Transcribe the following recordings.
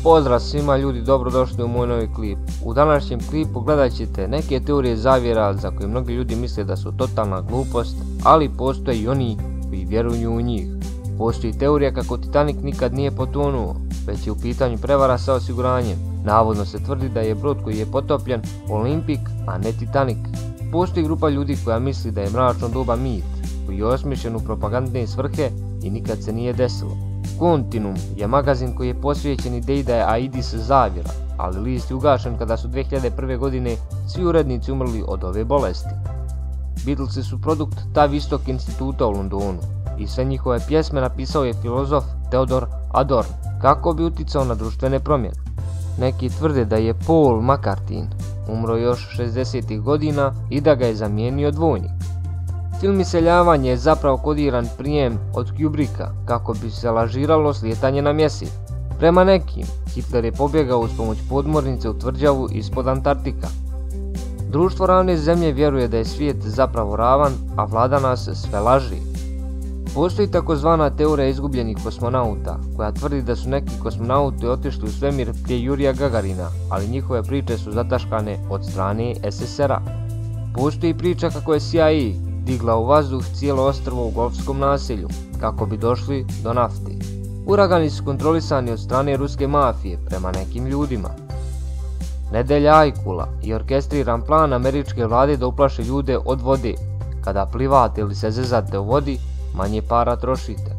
Pozdrav svima ljudi, dobrodošli u moj novi klip. U današnjem klipu gledat ćete neke teorije zavjera za koje mnogi ljudi misle da su totalna glupost, ali postoje i oni koji vjeruju u njih. Postoji teorija kako Titanic nikad nije potonuo, već je u pitanju prevara sa osiguranjem. Navodno se tvrdi da je brod koji je potopljen Olimpik, a ne Titanic. Postoji grupa ljudi koja misli da je mračno doba mit, koji je osmišljen u propagandne svrhe i nikad se nije desilo. Continuum je magazin koji je posvećen ideji da je AIDS zavjera, ali list je ugašen kada su 2001. godine svi urednici umrli od ove bolesti. Beatlesi su produkt Tavistock instituta u Londonu i sve njihove pjesme napisao je filozof Theodor Adorno kako bi uticao na društvene promjene. Neki tvrde da je Paul McCartney umro još 60. godina i da ga je zamijenio dvojnik. Film Iseljavanje je zapravo kodiran prijem od Kubricka kako bi se lažiralo slijetanje na mjesec. Prema nekim, Hitler je pobjegao uz pomoć podmornice u tvrđavu ispod Antarktika. Društvo ravne zemlje vjeruje da je svijet zapravo ravan, a vlada nas sve laži. Postoji takozvana teorija izgubljenih kosmonauta, koja tvrdi da su neki kosmonauti otišli u svemir prije Jurija Gagarina, ali njihove priče su zataškane od strane SSR-a. Postoji priča kako je CIA digla u vazduh cijelo ostrvo u golfskom naselju, kako bi došli do nafte. Uragani su kontrolisani od strane ruske mafije prema nekim ljudima. Nedelja Ajkula je orkestriran plan američke vlade da uplaše ljude od vode. Kada plivate ili se zezate u vodi, manje para trošite.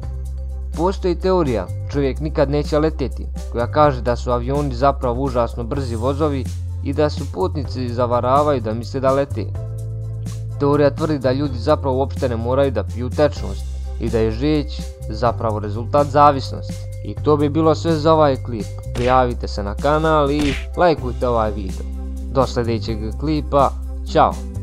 Postoji teorija čovjek nikad neće letjeti, koja kaže da su avioni zapravo užasno brzi vozovi i da su putnici zavaravaju da misle da lete. Teorija tvrdi da ljudi zapravo uopšte ne moraju da piju tečnost i da je žeć zapravo rezultat zavisnosti. I to bi bilo sve za ovaj klip. Prijavite se na kanal i lajkujte ovaj video. Do sljedećeg klipa, ćao!